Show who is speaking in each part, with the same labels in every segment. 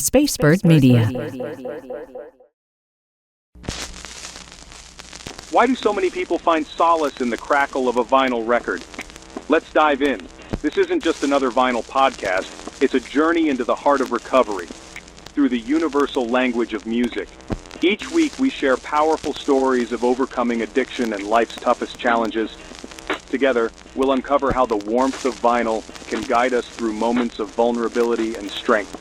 Speaker 1: Spacebird Media.
Speaker 2: Why do so many people find solace in the crackle of a vinyl record? Let's dive in. This isn't just another vinyl podcast, it's a journey into the heart of recovery, through the universal language of music. Each week we share powerful stories of overcoming addiction and life's toughest challenges. Together, we'll uncover how the warmth of vinyl can guide us through moments of vulnerability and strength.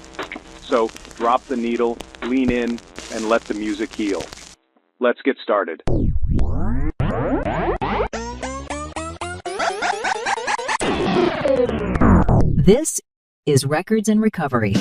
Speaker 2: So, drop the needle, lean in, and let the music heal. Let's get started.
Speaker 1: This is Records in Recovery.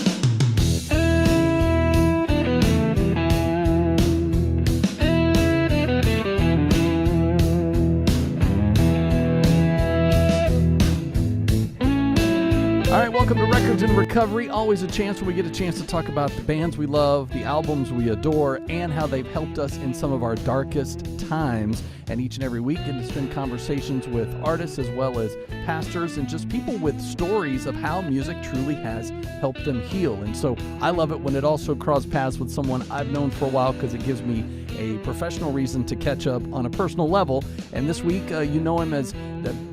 Speaker 3: All right, welcome to Records in Recovery. Always a chance where we get a chance to talk about the bands we love, the albums we adore, and how they've helped us in some of our darkest times. And each and every week, get to spend conversations with artists as well as pastors and just people with stories of how music truly has helped them heal. And so I love it when it also crosses paths with someone I've known for a while because it gives me a professional reason to catch up on a personal level. And this week, you know him as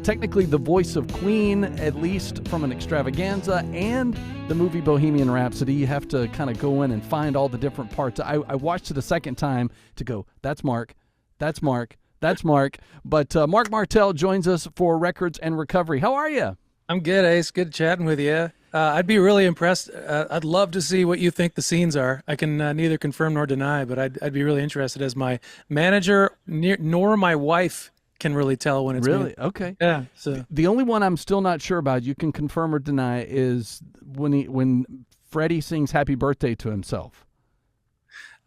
Speaker 3: technically the voice of Queen, at least from an extravaganza, and the movie Bohemian Rhapsody. You have to kind of go in and find all the different parts. I watched it a second time to go, that's Marc, that's Marc, that's Marc. But Marc Martel joins us for Records and Recovery. How are you?
Speaker 4: I'm good, Ace. Good chatting with you. I'd be really impressed. I'd love to see what you think the scenes are. I can neither confirm nor deny, but I'd be really interested as my manager, nor my wife can really tell when it's
Speaker 3: really
Speaker 4: me.
Speaker 3: Okay.
Speaker 4: Yeah. So
Speaker 3: the only one I'm still not sure about, you can confirm or deny, is when Freddie sings "Happy Birthday" to himself.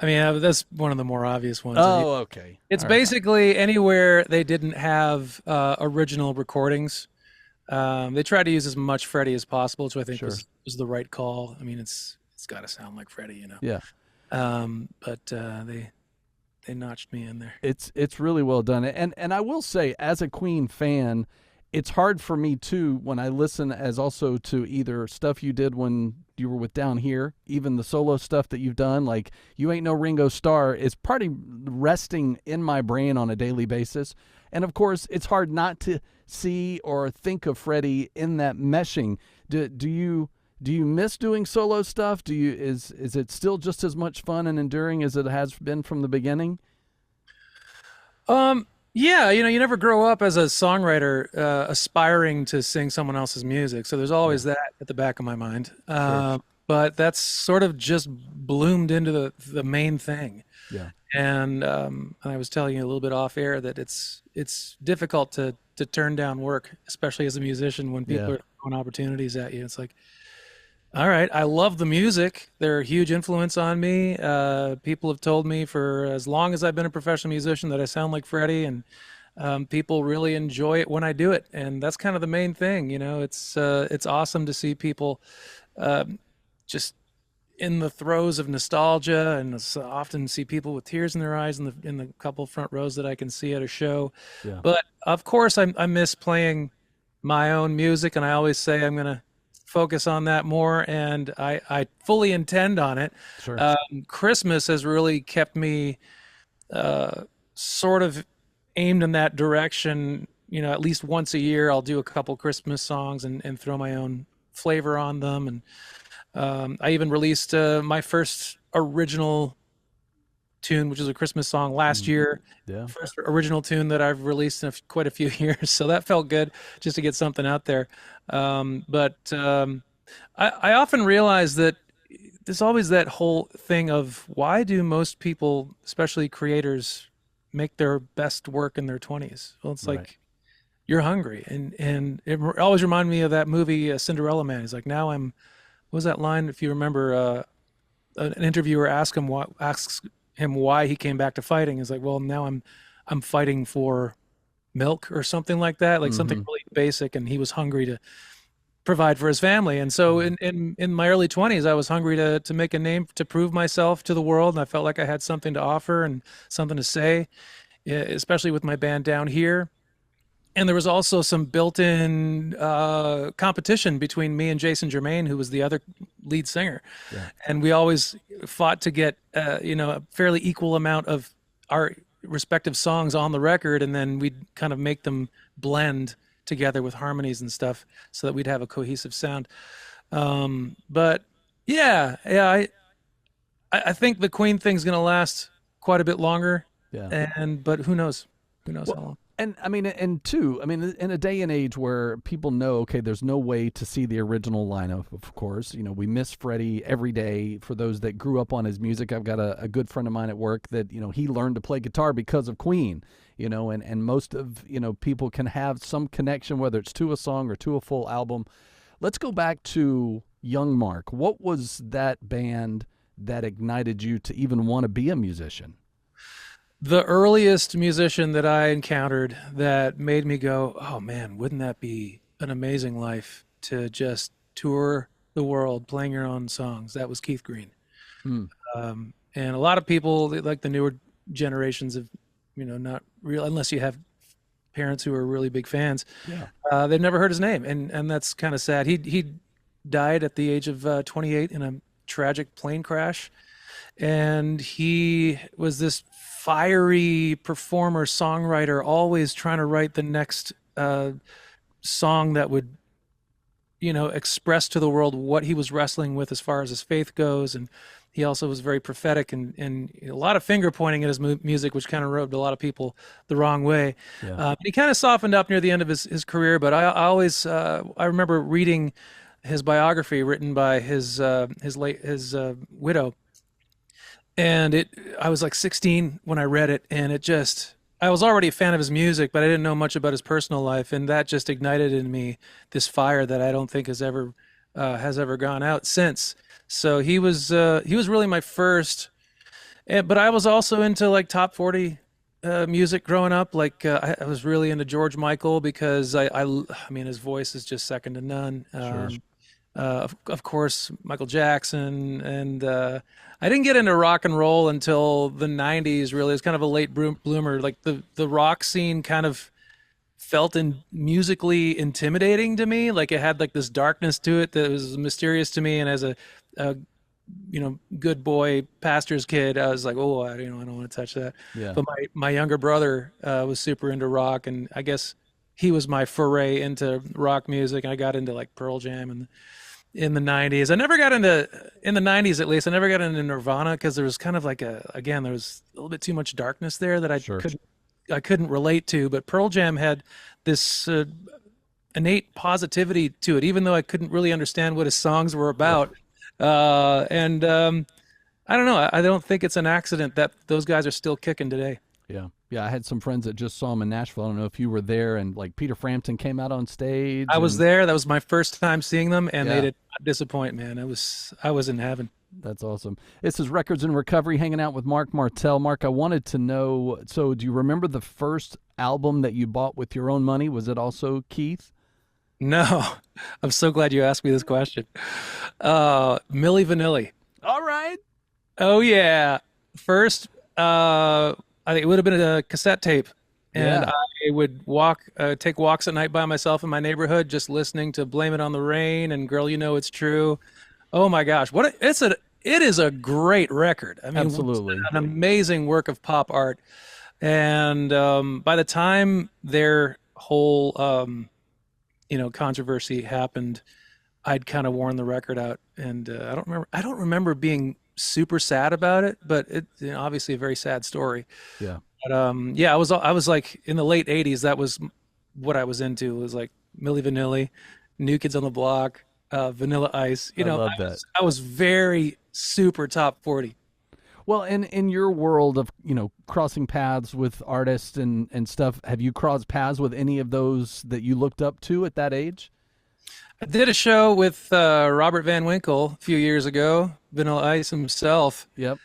Speaker 4: I mean, that's one of the more obvious ones.
Speaker 3: Oh, okay.
Speaker 4: It's
Speaker 3: All right.
Speaker 4: basically anywhere they didn't have original recordings. They tried to use as much Freddie as possible, which I think
Speaker 3: Sure.
Speaker 4: was the right call. I mean, it's got to sound like Freddie, you know.
Speaker 3: Yeah.
Speaker 4: But they notched me in there.
Speaker 3: It's really well done. And I will say, as a Queen fan, it's hard for me too when I listen as also to either stuff you did when you were with Down Here, even the solo stuff that you've done, like You Ain't No Ringo Starr, is probably resting in my brain on a daily basis. And of course, it's hard not to see or think of Freddie in that meshing. Do you miss doing solo stuff? Is it still just as much fun and enduring as it has been from the beginning?
Speaker 4: Yeah, you never grow up as a songwriter aspiring to sing someone else's music. So there's always that at the back of my mind.
Speaker 3: Sure.
Speaker 4: But that's sort of just bloomed into the main thing.
Speaker 3: Yeah.
Speaker 4: And I was telling you a little bit off air that it's difficult to turn down work, especially as a musician, when people are throwing opportunities at you. It's like, all right, I love the music. They're a huge influence on me. People have told me for as long as I've been a professional musician that I sound like Freddie, and people really enjoy it when I do it. And that's kind of the main thing, It's awesome to see people just in the throes of nostalgia, and often see people with tears in their eyes in the couple front rows that I can see at a show.
Speaker 3: Yeah.
Speaker 4: But of course, I miss playing my own music, and I always say I'm gonna focus on that more, and I fully intend on it.
Speaker 3: Sure.
Speaker 4: Christmas has really kept me sort of aimed in that direction. At least once a year, I'll do a couple Christmas songs and throw my own flavor on them. And I even released my first original tune, which is a Christmas song last year.
Speaker 3: Yeah.
Speaker 4: First original tune that I've released in quite a few years. So that felt good just to get something out there. But I often realize that there's always that whole thing of, why do most people, especially creators, make their best work in their 20s? Well, it's like,
Speaker 3: Right.
Speaker 4: You're hungry. And it always reminded me of that movie, Cinderella Man. He's like, what was that line? If you remember, an interviewer asks him why he came back to fighting. He's like, well, now I'm fighting for milk or something like that, like something really basic. And he was hungry to provide for his family. And so in my early 20s, I was hungry to make a name, to prove myself to the world. And I felt like I had something to offer and something to say, especially with my band Down Here. And there was also some built-in competition between me and Jason Germain, who was the other lead singer.
Speaker 3: Yeah.
Speaker 4: And we always fought to get, a fairly equal amount of our respective songs on the record, and then we'd kind of make them blend together with harmonies and stuff so that we'd have a cohesive sound. But yeah, I think the Queen thing's going to last quite a bit longer.
Speaker 3: Yeah.
Speaker 4: But who knows? Who knows how long?
Speaker 3: And I mean, in a day and age where people know, okay, there's no way to see the original lineup, of course. We miss Freddie every day. For those that grew up on his music, I've got a good friend of mine at work that, he learned to play guitar because of Queen, and most of, people can have some connection, whether it's to a song or to a full album. Let's go back to young Marc. What was that band that ignited you to even want to be a musician?
Speaker 4: The earliest musician that I encountered that made me go, oh man, wouldn't that be an amazing life to just tour the world playing your own songs? That was Keith Green. And a lot of people, like the newer generations of, not real, unless you have parents who are really big fans, they've never heard his name. And that's kind of sad. He died at the age of 28 in a tragic plane crash. And he was this fiery performer, songwriter, always trying to write the next song that would, express to the world what he was wrestling with as far as his faith goes. And he also was very prophetic and a lot of finger pointing at his music, which kind of rubbed a lot of people the wrong way. Yeah. He kind of softened up near the end of his career, but I remember reading his biography written by his widow. And I was like 16 when I read it, and I was already a fan of his music, but I didn't know much about his personal life, and that just ignited in me this fire that I don't think has ever gone out since. So he was really my first, but I was also into like top 40 music growing up. Like I was really into George Michael because I mean his voice is just second to none.
Speaker 3: Sure.
Speaker 4: Of course, Michael Jackson, and I didn't get into rock and roll until the 90s, really. It was kind of a late bloomer. Like the rock scene kind of felt musically intimidating to me. Like it had like this darkness to it that was mysterious to me. And as a good boy pastor's kid, I was like, oh, I don't want to touch that.
Speaker 3: Yeah.
Speaker 4: But my younger brother was super into rock, and I guess he was my foray into rock music. And I got into like Pearl Jam and in the 90s. In the 90s at least, I never got into Nirvana because there was kind of like there was a little bit too much darkness there that I couldn't relate to. But Pearl Jam had this innate positivity to it, even though I couldn't really understand what his songs were about. I don't know. I don't think it's an accident that those guys are still kicking today.
Speaker 3: Yeah. I had some friends that just saw him in Nashville. I don't know if you were there, and like Peter Frampton came out on stage.
Speaker 4: I was there. That was my first time seeing them, and they did not disappoint, man. I was in heaven.
Speaker 3: That's awesome. This is Records in Recovery, hanging out with Marc Martel. Marc, I wanted to know, so do you remember the first album that you bought with your own money? Was it also Keith?
Speaker 4: No. I'm so glad you asked me this question. Milli Vanilli.
Speaker 3: All right.
Speaker 4: Oh, yeah. First, I think it would have been a cassette tape, and I would take walks at night by myself in my neighborhood, just listening to "Blame It on the Rain" and "Girl, You Know It's True." Oh my gosh, it is a great record. I mean,
Speaker 3: absolutely,
Speaker 4: an amazing work of pop art. And by the time their whole controversy happened, I'd kind of worn the record out, and I don't remember being super sad about it, but it's obviously a very sad story.
Speaker 3: Yeah.
Speaker 4: But I was like in the late 80s, that was what I was into. It was like Milli Vanilli, New Kids on the Block, Vanilla Ice. I was very super top 40.
Speaker 3: Well, in your world of, crossing paths with artists and stuff, have you crossed paths with any of those that you looked up to at that age?
Speaker 4: I did a show with Robert Van Winkle a few years ago, Vanilla Ice himself.
Speaker 3: Yep.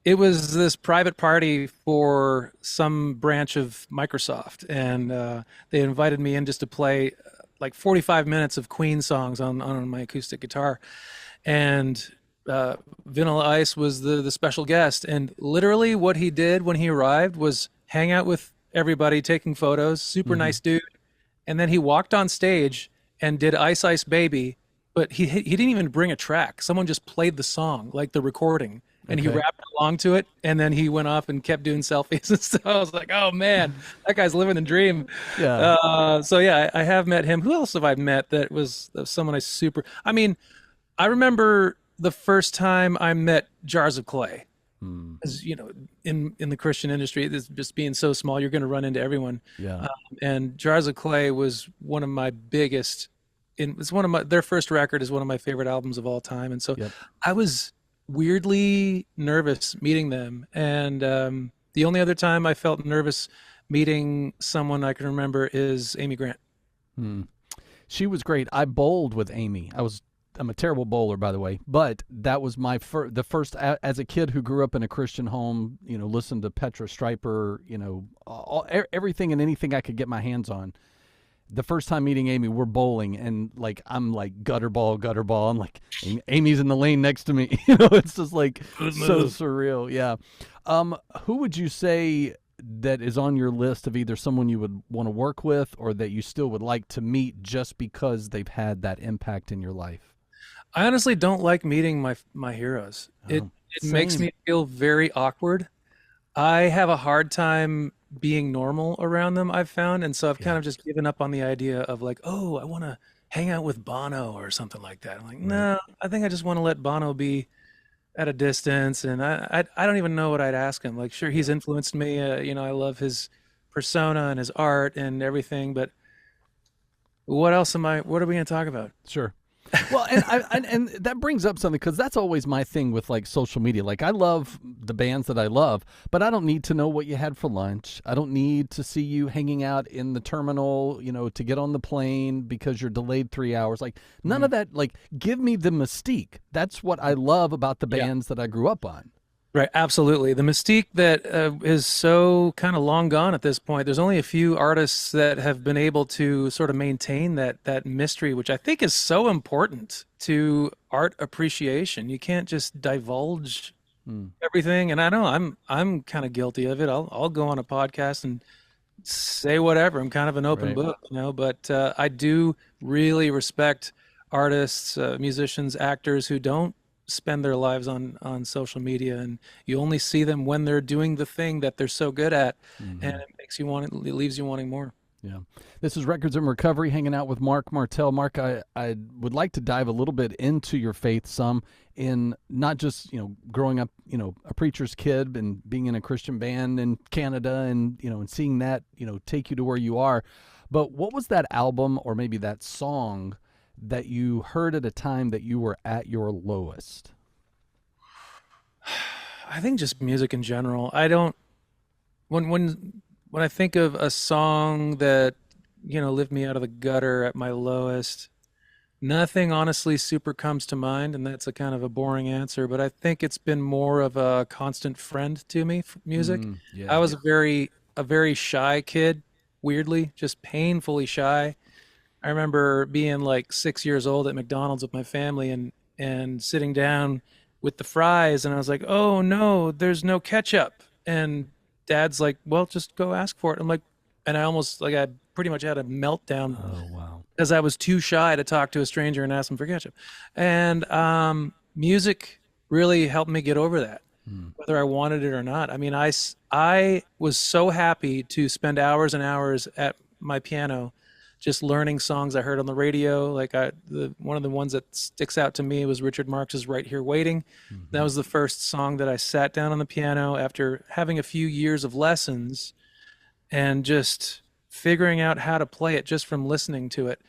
Speaker 4: It was this private party for some branch of Microsoft, and they invited me in just to play like 45 minutes of Queen songs on my acoustic guitar. And Vanilla Ice was the special guest, and literally what he did when he arrived was hang out with everybody, taking photos. Super nice dude. And then he walked on stage and did Ice Ice Baby, but he didn't even bring a track. Someone just played the song, like the recording, and he rapped along to it. And then he went off and kept doing selfies and stuff. I was like, oh man, that guy's living the dream.
Speaker 3: Yeah.
Speaker 4: So yeah, I have met him. Who else have I met that was someone I mean, I remember the first time I met Jars of Clay. As you know, in the Christian industry, this just being so small, you're going to run into everyone.
Speaker 3: Yeah.
Speaker 4: And Jars of Clay was one of my biggest. It's one of their first record is one of my favorite albums of all time, and so I was weirdly nervous meeting them. And the only other time I felt nervous meeting someone I can remember is Amy Grant.
Speaker 3: She was great. I bowled with Amy. I'm a terrible bowler, by the way, but that was my the first, as a kid who grew up in a Christian home, listened to Petra Stryper, everything and anything I could get my hands on. The first time meeting Amy, we're bowling, and I'm like gutter ball. I'm like, Amy's in the lane next to me. It's just like so surreal. Yeah. Who would you say that is on your list of either someone you would want to work with or that you still would like to meet just because they've had that impact in your life?
Speaker 4: I honestly don't like meeting my heroes. It makes me feel very awkward. I have a hard time being normal around them, I've found, and so I've kind of just given up on the idea of like, oh, I want to hang out with Bono or something like that. I'm like, no, I think I just want to let Bono be at a distance, and I don't even know what I'd ask him. Like, sure, he's influenced me. I love his persona and his art and everything, but what else what are we going to talk about?
Speaker 3: Sure. Well, and that brings up something, because that's always my thing with like social media. Like, I love the bands that I love, but I don't need to know what you had for lunch. I don't need to see you hanging out in the terminal, to get on the plane because you're delayed 3 hours. Like, none of that. Like, give me the mystique. That's what I love about the bands that I grew up on.
Speaker 4: Right, absolutely. The mystique that is so kind of long gone at this point. There's only a few artists that have been able to sort of maintain that mystery, which I think is so important to art appreciation. You can't just divulge everything. And I know I'm kind of guilty of it. I'll go on a podcast and say whatever. I'm kind of an open book, But I do really respect artists, musicians, actors who don't spend their lives on social media, and you only see them when they're doing the thing that they're so good at, and it leaves you wanting more.
Speaker 3: Yeah. This is Records in Recovery, hanging out with Marc Martel. Marc, I would like to dive a little bit into your faith, some in not just, growing up, a preacher's kid and being in a Christian band in Canada and, and seeing that, take you to where you are. But what was that album or maybe that song that you heard at a time that you were at your lowest?
Speaker 4: I think just music in general. I don't, when I think of a song that, lifted me out of the gutter at my lowest, nothing honestly super comes to mind, and that's a kind of a boring answer, but I think it's been more of a constant friend to me, music. I was a very shy kid, weirdly, just painfully shy. I remember being like 6 years old at McDonald's with my family and sitting down with the fries, and I was like, oh no, there's no ketchup. And Dad's like, well, just go ask for it. I'm like, and I pretty much had a meltdown.
Speaker 3: Oh, wow.
Speaker 4: Because I was too shy to talk to a stranger and ask him for ketchup. And music really helped me get over that, whether I wanted it or not. I mean, I was so happy to spend hours and hours at my piano just learning songs I heard on the radio. Like one of the ones that sticks out to me was Richard Marx's Right Here Waiting. That was the first song that I sat down on the piano after having a few years of lessons and just figuring out how to play it just from listening to it.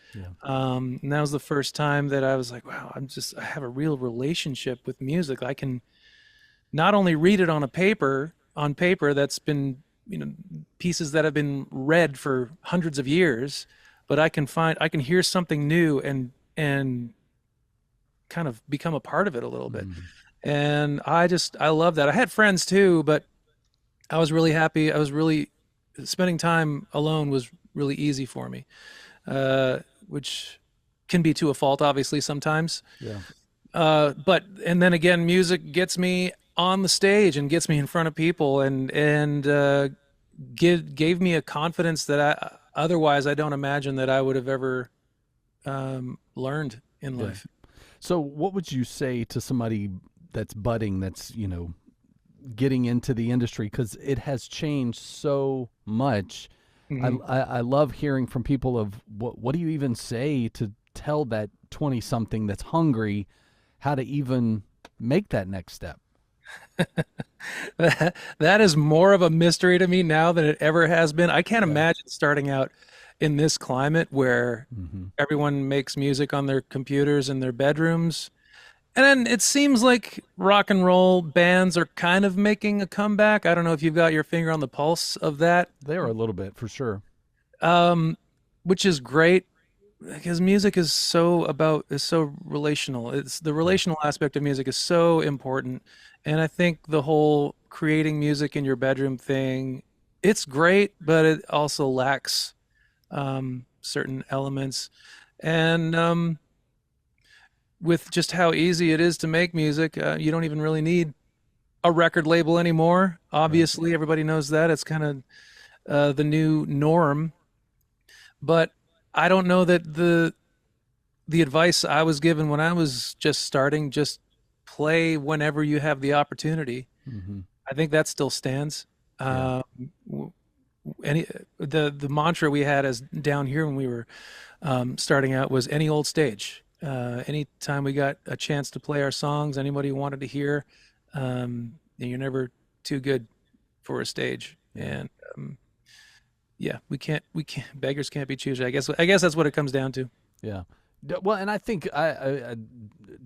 Speaker 4: And that was the first time that I was like, wow, I have a real relationship with music. I can not only read it on paper that's been, pieces that have been read for hundreds of years, but I can hear something new and kind of become a part of it a little bit. And I love that. I had friends too, but I was really happy. Spending time alone was really easy for me, which can be to a fault, obviously, sometimes. And then again, music gets me on the stage and gets me in front of people and gave me a confidence that otherwise I don't imagine that I would have ever learned in life.
Speaker 3: So what would you say to somebody that's budding, that's, getting into the industry? Because it has changed so much. I love hearing from people of what do you even say to tell that 20-something that's hungry how to even make that next step?
Speaker 4: That is more of a mystery to me now than it ever has been. I can't imagine starting out in this climate where everyone makes music on their computers in their bedrooms. And then it seems like rock and roll bands are kind of making a comeback. I don't know if you've got your finger on the pulse of that.
Speaker 3: They are a little bit, for sure.
Speaker 4: Which is great because music is so relational. It's the relational aspect of music is so important. And I think the whole creating music in your bedroom thing, it's great, but it also lacks certain elements. And with just how easy it is to make music, you don't even really need a record label anymore. Obviously, everybody knows that. It's kind of the new norm. But I don't know that the advice I was given when I was just starting, just play whenever you have the opportunity. I think that still stands. The mantra we had as down here when we were starting out was any old stage. Anytime we got a chance to play our songs, anybody wanted to hear, and you're never too good for a stage. And we can't beggars can't be choosers. I guess that's what it comes down to.
Speaker 3: Yeah. Well, and I think I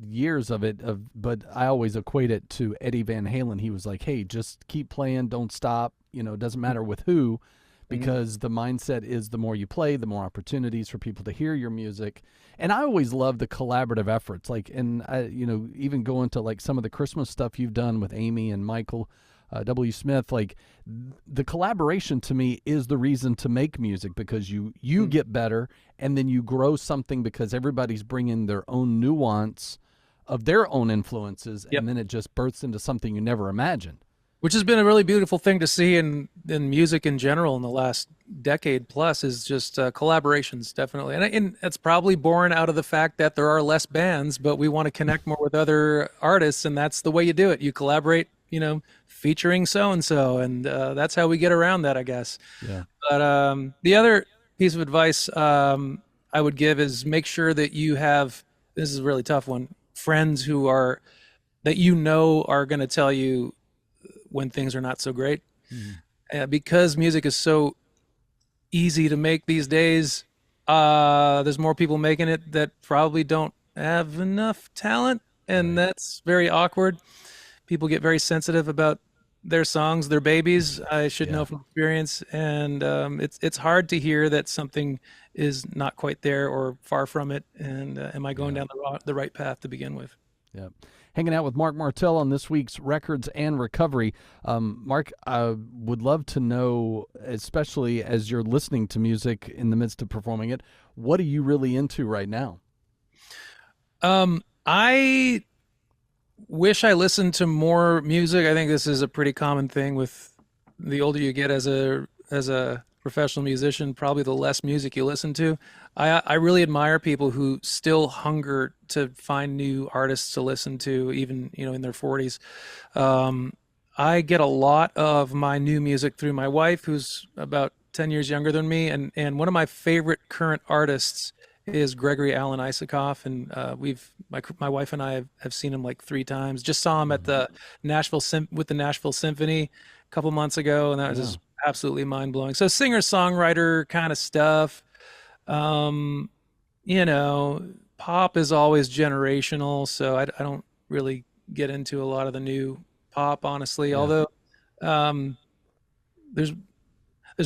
Speaker 3: years of it, but I always equate it to Eddie Van Halen. He was like, "Hey, just keep playing, don't stop. It doesn't matter with who." Because the mindset is the more you play, the more opportunities for people to hear your music. And I always love the collaborative efforts. Even going to like some of the Christmas stuff you've done with Amy and Michael W. Smith, like the collaboration to me is the reason to make music, because you get better and then you grow something because everybody's bringing their own nuance of their own influences. And then it just births into something you never imagined.
Speaker 4: Which has been a really beautiful thing to see in music in general in the last decade plus, is just collaborations, definitely. And it's probably born out of the fact that there are less bands, but we want to connect more with other artists, and that's the way you do it. You collaborate, featuring so-and-so, and that's how we get around that, I guess.
Speaker 3: Yeah.
Speaker 4: But the other piece of advice I would give is make sure that you have, this is a really tough one, friends that are going to tell you when things are not so great. Because music is so easy to make these days, there's more people making it that probably don't have enough talent, and that's very awkward. People get very sensitive about their songs, their babies. I should know from experience, and it's hard to hear that something is not quite there or far from it, and am I going down the right path to begin with?
Speaker 3: Yeah. Hanging out with Marc Martel on this week's Records and Recovery. Marc, I would love to know, especially as you're listening to music in the midst of performing it, what are you really into right now?
Speaker 4: I wish I listened to more music. I think this is a pretty common thing with the older you get as a professional musician, probably the less music you listen to. I really admire people who still hunger to find new artists to listen to, even in their 40s. I get a lot of my new music through my wife, who's about 10 years younger than me, and one of my favorite current artists is Gregory Alan Isakov, and my wife and I have seen him like 3 times. Just saw him at the Nashville Symphony a couple months ago, and that was just absolutely mind-blowing. So singer-songwriter kind of stuff. Pop is always generational, so I don't really get into a lot of the new pop, honestly. Although there's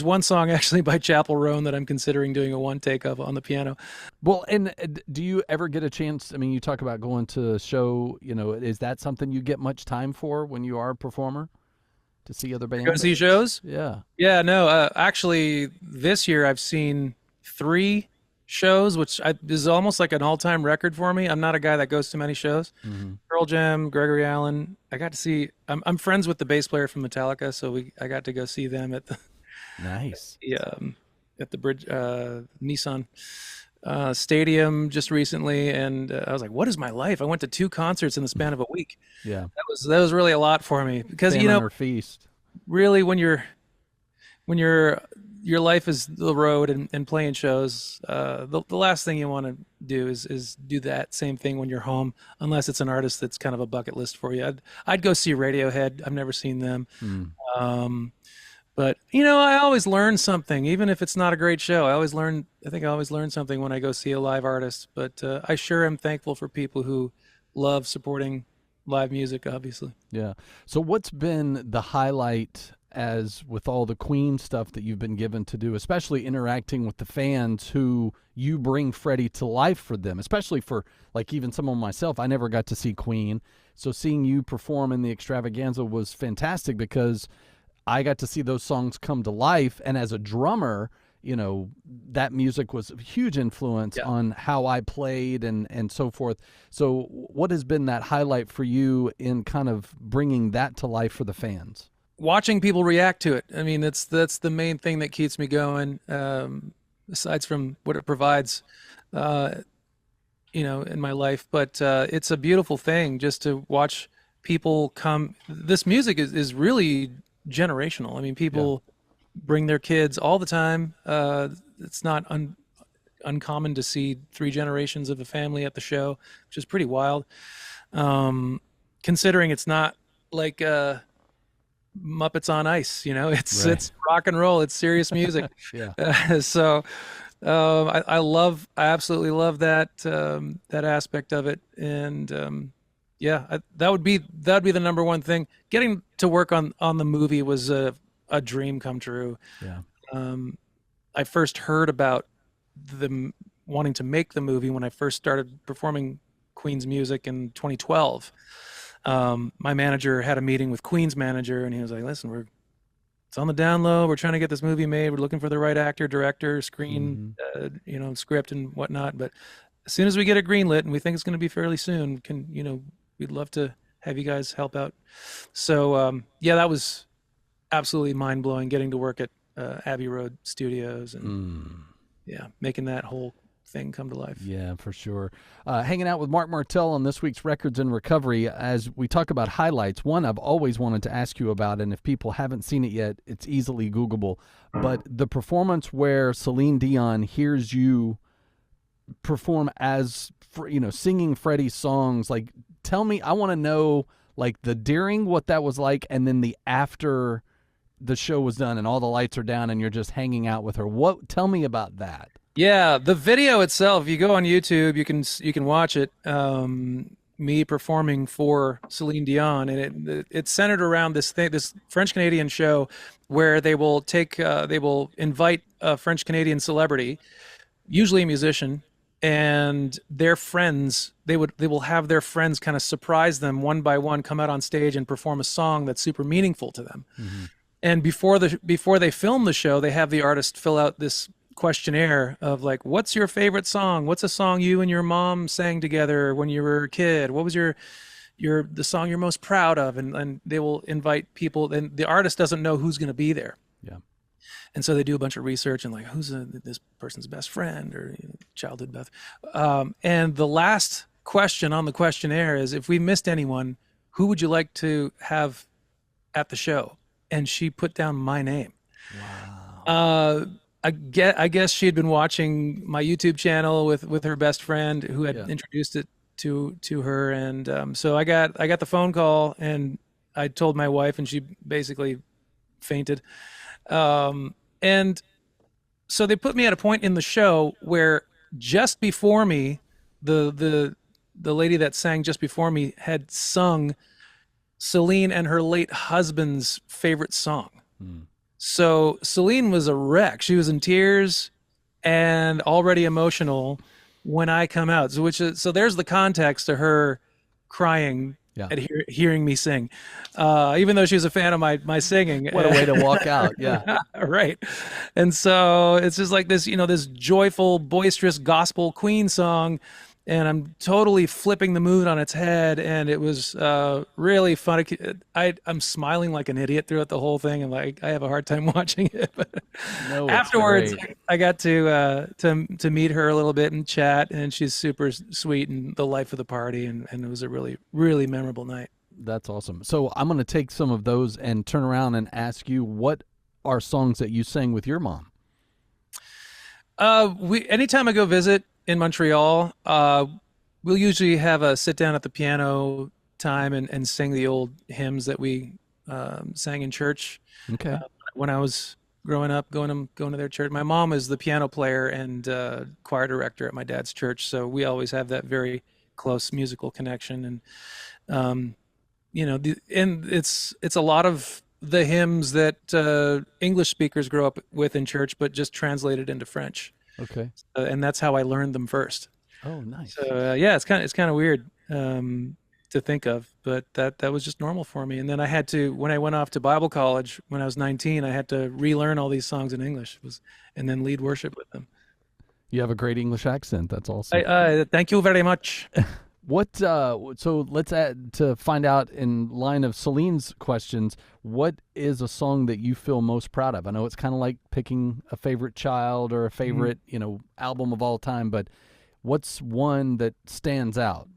Speaker 4: one song actually by Chapel Roan that I'm considering doing a one take of on the piano.
Speaker 3: Well, and do you ever get a chance? I mean, you talk about going to a show. Is that something you get much time for when you are a performer? To see other bands?
Speaker 4: Go see shows?
Speaker 3: Yeah.
Speaker 4: Yeah, no, actually this year I've seen 3 shows, which is almost like an all-time record for me. I'm not a guy that goes to many shows. Pearl Jam, Gregory Allen. I got to see, I'm friends with the bass player from Metallica, so I got to go see them at
Speaker 3: Nice.
Speaker 4: At the bridge Nissan stadium just recently, and I was like, what is my life? I went to 2 concerts in the span of a week.
Speaker 3: Yeah.
Speaker 4: That was really a lot for me, because
Speaker 3: Famine or feast.
Speaker 4: really when your life is the road and playing shows, the last thing you want to do is do that same thing when you're home, unless it's an artist that's kind of a bucket list for you. I'd go see Radiohead. I've never seen them. But I always learn something, even if it's not a great show. I think I always learn something when I go see a live artist. But I sure am thankful for people who love supporting live music, obviously.
Speaker 3: Yeah. So what's been the highlight, as with all the Queen stuff that you've been given to do, especially interacting with the fans who you bring Freddie to life for them, especially for, like, even someone myself, I never got to see Queen. So seeing you perform in the extravaganza was fantastic, because I got to see those songs come to life. And as a drummer, that music was a huge influence on how I played and so forth. So what has been that highlight for you in kind of bringing that to life for the fans?
Speaker 4: Watching people react to it. I mean, that's the main thing that keeps me going, aside from what it provides, in my life. But it's a beautiful thing just to watch people come. This music is really generational. I mean, people bring their kids all the time. It's not uncommon to see 3 generations of a family at the show, which is pretty wild. Considering it's not like Muppets on Ice, it's rock and roll, it's serious music. So I absolutely love that aspect of it. And that would be the number one thing. Getting to work on the movie was a dream come true. I first heard about them wanting to make the movie when I first started performing Queen's music in 2012. My manager had a meeting with Queen's manager, and he was like, listen, it's on the down low. We're trying to get this movie made. We're looking for the right actor, director, screen, script and whatnot. But as soon as we get it greenlit, and we think it's going to be fairly soon, we'd love to have you guys help out. So, that was absolutely mind blowing, getting to work at Abbey Road Studios and making that whole thing come to life.
Speaker 3: Yeah, for sure. Hanging out with Marc Martel on this week's Records in Recovery as we talk about highlights. One I've always wanted to ask you about, and if people haven't seen it yet, it's easily Googleable. But the performance where Celine Dion hears you perform as, singing Freddie's songs, like, tell me, I want to know, like, the during, what that was like, and then the after the show was done and all the lights are down and you're just hanging out with her. Tell me about that.
Speaker 4: Yeah, the video itself, if you go on YouTube, you can watch it. Me performing for Celine Dion, and it's centered around this French Canadian show where they will invite a French Canadian celebrity, usually a musician, and their friends. They will have their friends kind of surprise them one by one, come out on stage and perform a song that's super meaningful to them. And before they film the show, they have the artist fill out this questionnaire of, like, what's your favorite song? What's a song you and your mom sang together when you were a kid? What was the song you're most proud of? And they will invite people, and the artist doesn't know who's going to be there.
Speaker 3: Yeah.
Speaker 4: And so they do a bunch of research and, like, who's this person's best friend or childhood best. And the last question on the questionnaire is, if we missed anyone, who would you like to have at the show? And she put down my name.
Speaker 3: Wow.
Speaker 4: I guess she had been watching my YouTube channel with her best friend who had introduced it to her, and so I got the phone call, and I told my wife, and she basically fainted. And so they put me at a point in the show where just before me, the lady that sang just before me had sung Celine and her late husband's favorite song. So Celine was a wreck. She was in tears and already emotional when I come out. So there's the context to her crying at hearing me sing, even though she was a fan of my singing.
Speaker 3: What a way to walk out. Yeah.
Speaker 4: Right. And so it's just like this, this joyful, boisterous gospel Queen song. and I'm totally flipping the mood on its head, and it was really fun. I'm smiling like an idiot throughout the whole thing, and like I have a hard time watching it. But
Speaker 3: No, it's
Speaker 4: afterwards,
Speaker 3: great.
Speaker 4: I got to meet her a little bit and chat, and she's super sweet and the life of the party, and it was a really, really memorable night.
Speaker 3: That's awesome. So I'm going to take some of those and turn around and ask you, what are songs that you sang with your mom?
Speaker 4: Anytime I go visit in Montreal, we'll usually have a sit down at the piano time and sing the old hymns that we sang in church.
Speaker 3: Okay.
Speaker 4: When I was growing up, going to their church. My mom is the piano player and choir director at my dad's church, so we always have that very close musical connection. And and it's a lot of the hymns that English speakers grow up with in church, but just translated into French.
Speaker 3: Okay.
Speaker 4: And that's how I learned them first.
Speaker 3: Oh, nice.
Speaker 4: So yeah, it's kind of weird to think of, but that was just normal for me. And then I had to, when I went off to Bible college when I was 19, I had to relearn all these songs in English, and then lead worship with them.
Speaker 3: You have a great English accent. That's awesome.
Speaker 4: Thank you very much.
Speaker 3: What? So let's add to find out in line of Celine's questions. What is a song that you feel most proud of? I know it's kind of like picking a favorite child or a favorite, album of all time, but what's one that stands out?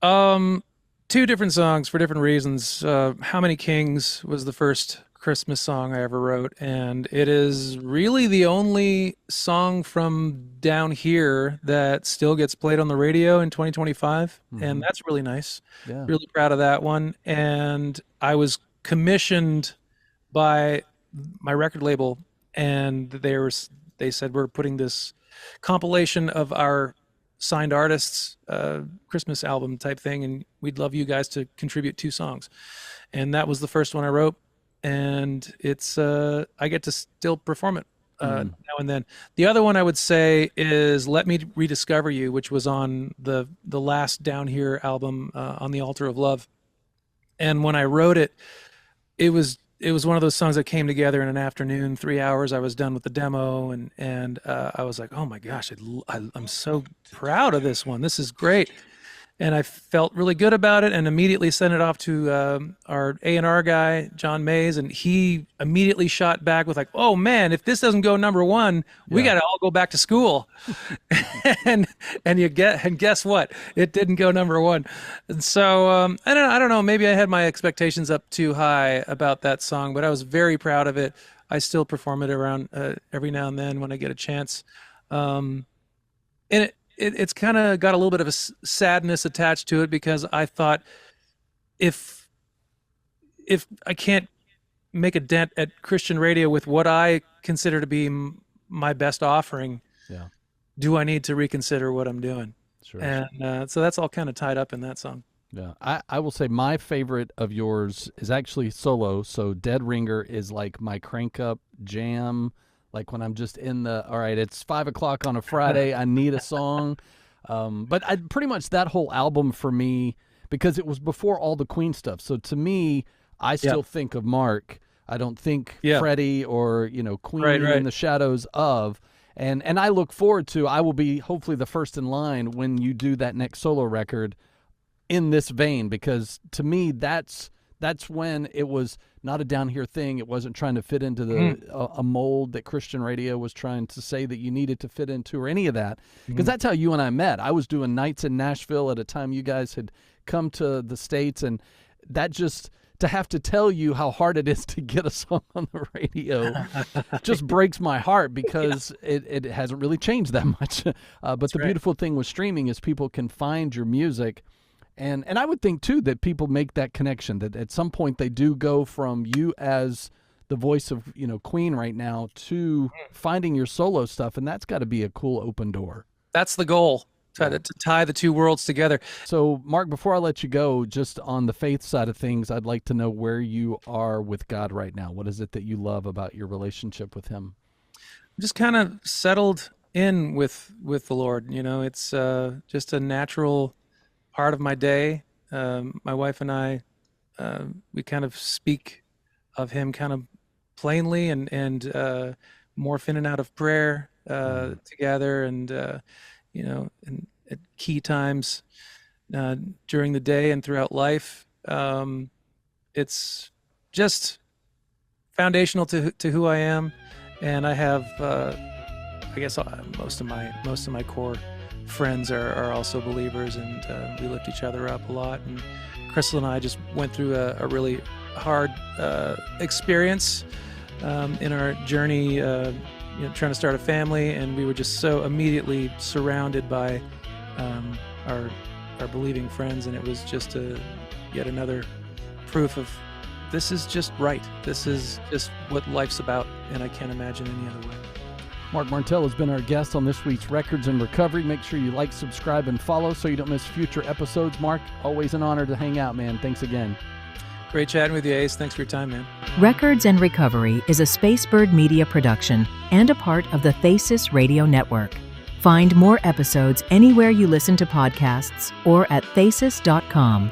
Speaker 4: Two different songs for different reasons. How Many Kings was the first Christmas song I ever wrote, and it is really the only song from down here that still gets played on the radio in 2025, and that's really nice.
Speaker 3: Yeah.
Speaker 4: Really proud of that one. And I was commissioned by my record label, and they said, we're putting this compilation of our signed artists Christmas album type thing, and we'd love you guys to contribute 2 songs. And that was the first one I wrote, and it's I get to still perform it now and then. The other one I would say is Let Me Rediscover You, which was on the last Down Here album, On the Altar of Love. And when I wrote it, it was one of those songs that came together in an afternoon, 3 hours. I was done with the demo, and I was like, oh my gosh, I'm so proud of this one. This is great. And I felt really good about it, and immediately sent it off to our A&R guy, John Mays, and he immediately shot back with like, "Oh man, if this doesn't go number 1, we got to all go back to school." and guess what? It didn't go number 1. And so I don't know. Maybe I had my expectations up too high about that song, but I was very proud of it. I still perform it around every now and then when I get a chance. And it's kind of got a little bit of a sadness attached to it, because I thought if I can't make a dent at Christian radio with what I consider to be my best offering, do I need to reconsider what I'm doing?
Speaker 3: Sure.
Speaker 4: And so that's all kind of tied up in that song.
Speaker 3: Yeah, I will say my favorite of yours is actually solo. So Dead Ringer is like my crank up jam. Like when I'm just all right, it's 5:00 on a Friday, I need a song. But pretty much that whole album for me, because it was before all the Queen stuff. So to me, I still think of Marc. I don't think Freddie or, Queen in the shadows of. And I look forward to, I will be hopefully the first in line when you do that next solo record in this vein, because to me, that's when it was not a down here thing. It wasn't trying to fit into a mold that Christian radio was trying to say that you needed to fit into, or any of that. Because that's how you and I met. I was doing nights in Nashville at a time you guys had come to the States, and that just, to have to tell you how hard it is to get a song on the radio just breaks my heart, because it hasn't really changed that much. But the beautiful thing with streaming is people can find your music. And I would think, too, that people make that connection, that at some point they do go from you as the voice of, Queen right now to finding your solo stuff, and that's got to be a cool open door.
Speaker 4: That's the goal, to tie the two worlds together.
Speaker 3: So, Marc, before I let you go, just on the faith side of things, I'd like to know where you are with God right now. What is it that you love about your relationship with Him?
Speaker 4: I'm just kind of settled in with the Lord. It's just a natural part of my day. My wife and I, we kind of speak of Him kind of plainly, and morph in and out of prayer together. And and at key times during the day and throughout life. It's just foundational to who I am, and I have, I guess, most of my core friends are also believers, and we lift each other up a lot. And Crystal and I just went through a really hard experience in our journey, trying to start a family, and we were just so immediately surrounded by our believing friends, and it was just yet another proof of this is just right. This is just what life's about, and I can't imagine any other way.
Speaker 3: Marc Martel has been our guest on this week's Records in Recovery. Make sure you like, subscribe, and follow so you don't miss future episodes. Marc, always an honor to hang out, man. Thanks again.
Speaker 4: Great chatting with you, Ace. Thanks for your time, man.
Speaker 1: Records and Recovery is a Spacebird Media production and a part of the Thesis Radio Network. Find more episodes anywhere you listen to podcasts or at thesis.com.